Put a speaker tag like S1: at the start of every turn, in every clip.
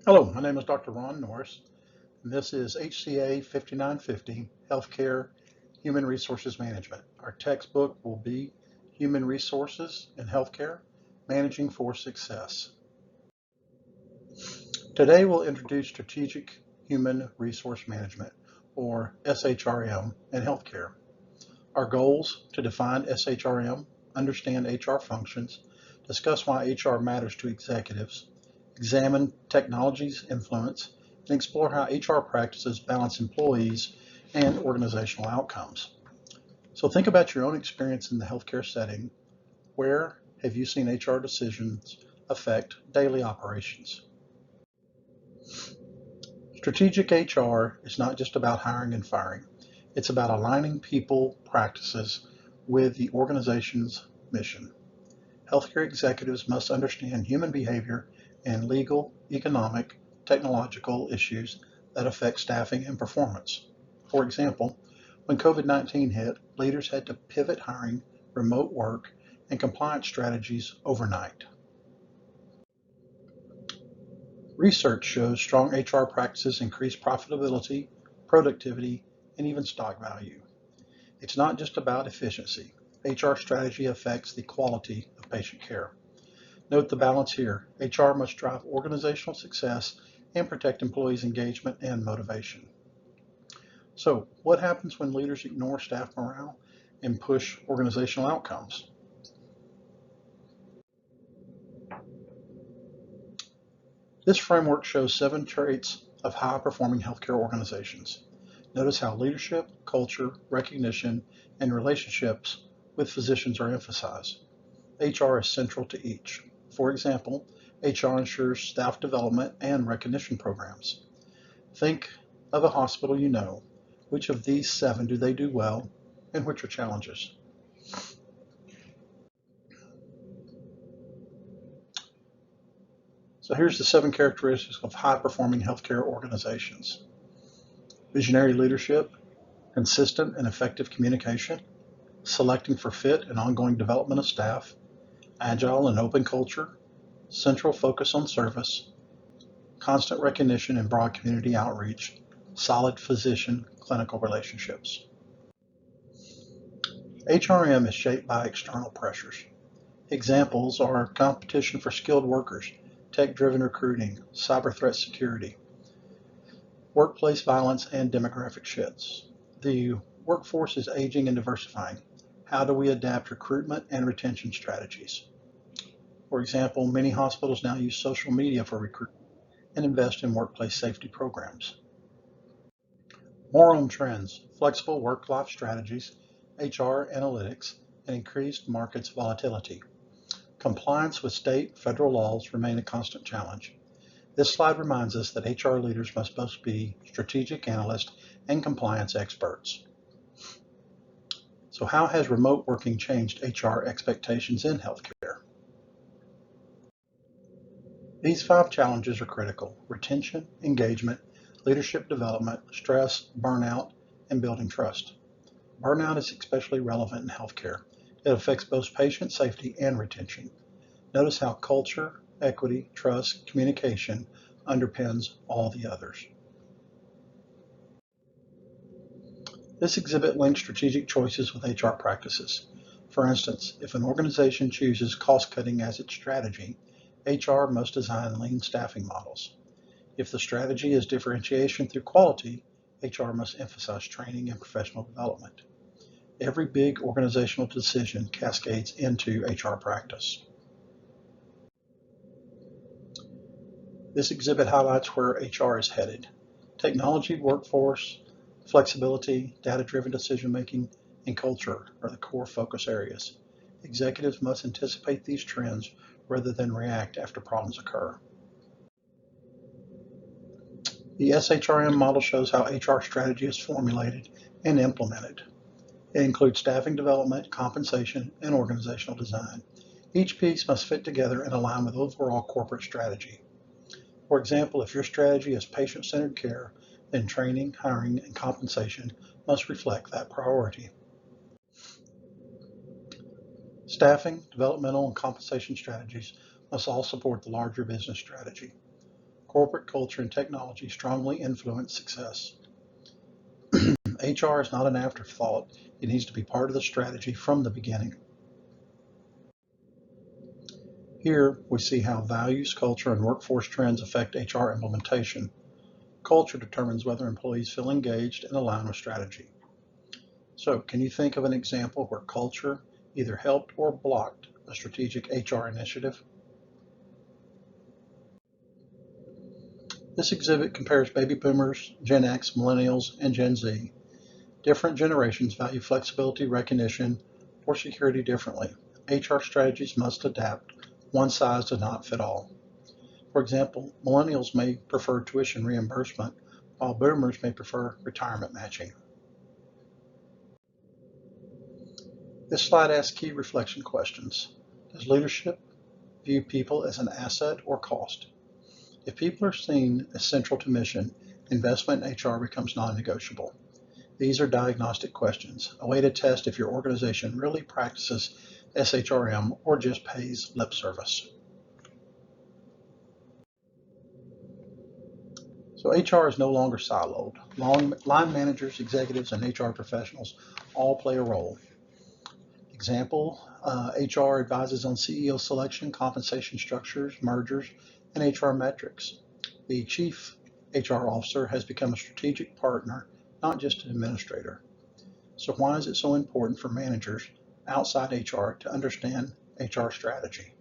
S1: Hello, my name is Dr. Ron Norris, and this is HCA 5950, Healthcare Human Resources Management. Our textbook will be Human Resources in Healthcare, Managing for Success. Today we'll introduce Strategic Human Resource Management, or SHRM, in healthcare. Our goals: to define SHRM, understand HR functions, discuss why HR matters to executives, examine technology's influence, and explore how HR practices balance employees and organizational outcomes. So think about your own experience in the healthcare setting. Where have you seen HR decisions affect daily operations? Strategic HR is not just about hiring and firing. It's about aligning people practices with the organization's mission. Healthcare executives must understand human behavior and legal, economic, technological issues that affect staffing and performance. For example, when COVID-19 hit, leaders had to pivot hiring, remote work, and compliance strategies overnight. Research shows strong HR practices increase profitability, productivity, and even stock value. It's not just about efficiency. HR strategy affects the quality of patient care. Note the balance here. HR must drive organizational success and protect employees' engagement and motivation. So, what happens when leaders ignore staff morale and push organizational outcomes? This framework shows 7 traits of high-performing healthcare organizations. Notice how leadership, culture, recognition, and relationships with physicians are emphasized. HR is central to each. For example, HR ensures staff development and recognition programs. Think of a hospital you know. Which of these 7 do they do well, and which are challenges? So here's the 7 characteristics of high-performing healthcare organizations. Visionary leadership, consistent and effective communication, selecting for fit and ongoing development of staff, agile and open culture, central focus on service, constant recognition and broad community outreach, solid physician clinical relationships. HRM is shaped by external pressures. Examples are competition for skilled workers, tech-driven recruiting, cyber threat security, workplace violence, and demographic shifts. The workforce is aging and diversifying. How do we adapt recruitment and retention strategies? For example, many hospitals now use social media for recruitment and invest in workplace safety programs. More on trends: flexible work-life strategies, HR analytics, and increased markets volatility. Compliance with state and federal laws remain a constant challenge. This slide reminds us that HR leaders must both be strategic analysts and compliance experts. So how has remote working changed HR expectations in healthcare? These 5 challenges are critical: retention, engagement, leadership development, stress, burnout, and building trust. Burnout is especially relevant in healthcare. It affects both patient safety and retention. Notice how culture, equity, trust, communication underpins all the others. This exhibit links strategic choices with HR practices. For instance, if an organization chooses cost-cutting as its strategy, HR must design lean staffing models. If the strategy is differentiation through quality, HR must emphasize training and professional development. Every big organizational decision cascades into HR practice. This exhibit highlights where HR is headed. Technology, workforce, flexibility, data-driven decision-making, and culture are the core focus areas. Executives must anticipate these trends rather than react after problems occur. The SHRM model shows how HR strategy is formulated and implemented. It includes staffing development, compensation, and organizational design. Each piece must fit together and align with overall corporate strategy. For example, if your strategy is patient-centered care, then training, hiring, and compensation must reflect that priority. Staffing, developmental, and compensation strategies must all support the larger business strategy. Corporate culture and technology strongly influence success. HR is not an afterthought. It needs to be part of the strategy from the beginning. Here, we see how values, culture, and workforce trends affect HR implementation. Culture determines whether employees feel engaged and aligned with strategy. So, can you think of an example where culture either helped or blocked a strategic HR initiative? This exhibit compares baby boomers, Gen X, millennials, and Gen Z. Different generations value flexibility, recognition, or security differently. HR strategies must adapt. One size does not fit all. For example, millennials may prefer tuition reimbursement, while boomers may prefer retirement matching. This slide asks key reflection questions. Does leadership view people as an asset or cost? If people are seen as central to mission, investment in HR becomes non-negotiable. These are diagnostic questions, a way to test if your organization really practices SHRM or just pays lip service. So HR is no longer siloed. Line managers, executives, and HR professionals all play a role. Example, HR advises on CEO selection, compensation structures, mergers, and HR metrics. The chief HR officer has become a strategic partner, not just an administrator. So why is it so important for managers outside HR to understand HR strategy?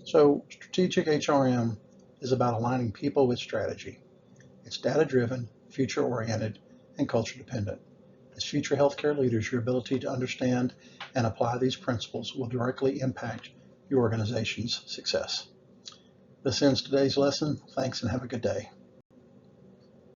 S1: So strategic HRM is about aligning people with strategy. It's data-driven, future-oriented, and culture-dependent. As future healthcare leaders, your ability to understand and apply these principles will directly impact your organization's success. This ends today's lesson. Thanks and have a good day.